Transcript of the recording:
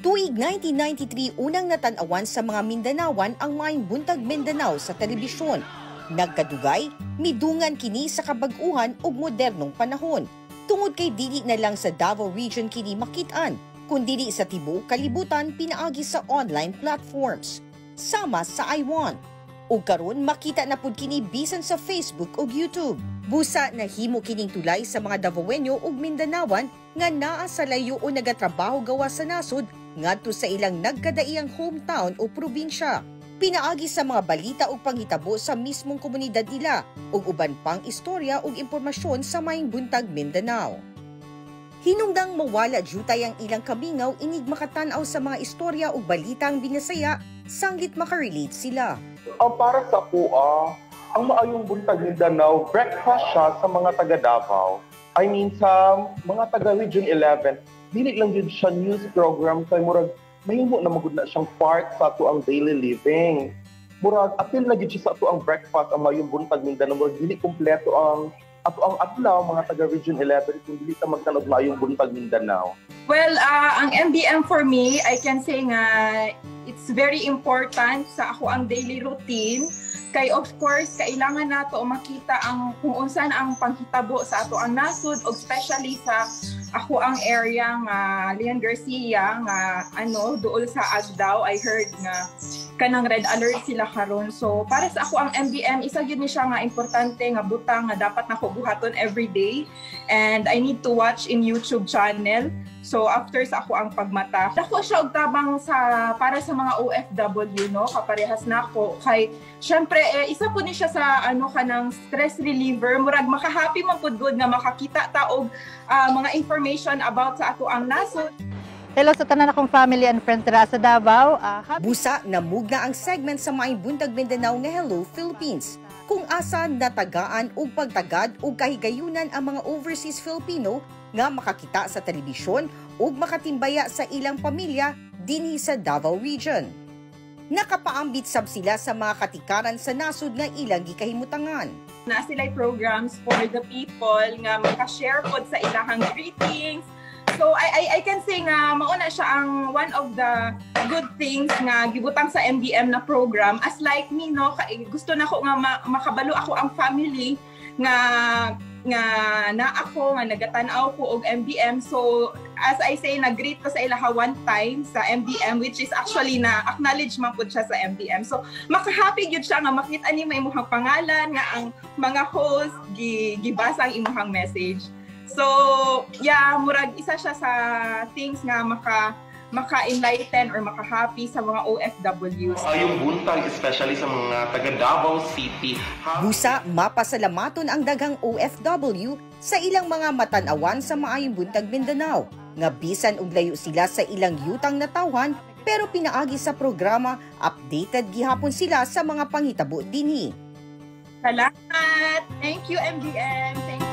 Tuig 1993, unang natanawan sa mga Mindanawan ang Maayong Buntag Mindanao sa telebisyon. Nagkadugay, midungan kini sa kabag-uhan ug modernong panahon. Tungod kay dili na lang sa Davao Region kini makitaan, kundi sa tibuok kalibutan pinaagi sa online platforms. Sama sa iWant. Ug karon makita na pud kini bisan sa Facebook ug YouTube. Busa nahimo kining tulay sa mga Davaoenyo ug Mindanawan nga naa sa layo o nagatrabaho gawa sa nasod ngadto sa ilang nagkadaiyang hometown o probinsya. Pinaagi sa mga balita ug panghitabo sa mismong komunidad nila ug uban pang istorya ug impormasyon sa Maayong Buntag Mindanao. Hinungdang mawala jutay ang ilang kamingaw inig makatan-aw sa mga istorya ug balita ang binasaya sanggit makarelate sila. Para sa kuha, ang Maayong Buntag Mindanao, breakfast siya sa mga taga Davao. I mean sa mga taga Region 11, dili lang yun siya news program kay murag mahimo na magud na siyang part sa ato ang daily living. Murag apil na gyud siya sa ato ang breakfast ang Maayong Buntag Mindanao, murag dili kompleto ang ato ang adlaw mga taga Region 11 kung dili ta magtanod Maayong Buntag Mindanao. Well, ang MBM for me, I can say nga it's very important sa ako ang daily routine. Kay of course, kailangan nato makita ang kung unsan ang panghitabo sa ato ang nasod, og especially sa ako ang area nga Leon Garcia nga duol sa Agdao. I heard nga kanang red alert sila karon. So para sa ako ang MBM, isa gyud ni siya nga importante nga butang nga dapat nako buhaton every day, and I need to watch in YouTube channel. So after sa ako ang pagmata, dako siya og tabang sa para sa mga OFW, no, kaparehas nako kay syempre isa po ni siya sa kanang stress reliever, murag maka-happy man pud good nga makakita ta og mga information about sa ato ang nasod. Hello sa tanan akong family and friends dira sa Davao. Busa namugna ang segment sa Maayong Buntag Mindanao nga Hello Philippines, kung asa natagaan og pagtagad og kahigayunan ang mga overseas Filipino nga makakita sa telebisyon ug makatimbaya sa ilang pamilya dinhi sa Davao Region. Nakapaambit sab sila sa mga katikaran sa nasod nga ilang gikahimutangan. Na sila programs for the people nga maka-share pod sa ilahang greetings. So I can say nga mauna siya ang one of the good things nga gibutang sa MBM na program. As like me, no, gusto na ko nga makabalo ako ang family nga na ako nga nagatanaw ko og MBM. So as I say, nag-greet ko sa ilaha one time sa MBM, which is actually na acknowledge man pud siya sa MBM. So maka-happy gyud siya nga makita ni may imong pangalan nga ang mga host gibasa ang imong message. So yeah, murag isa siya sa things nga maka-enlighten or maka-happy sa mga OFWs. Maayong Buntag, especially sa mga taga Davao City. Busa, mapasalamaton ang daghang OFW sa ilang mga matanawan sa Maayong Buntag Mindanao, nga bisan og layo sila sa ilang yutang natawhan, pero pinaagi sa programa, updated gihapon sila sa mga panghitabo dinhi. Salamat! Thank you, MBM! Thank you.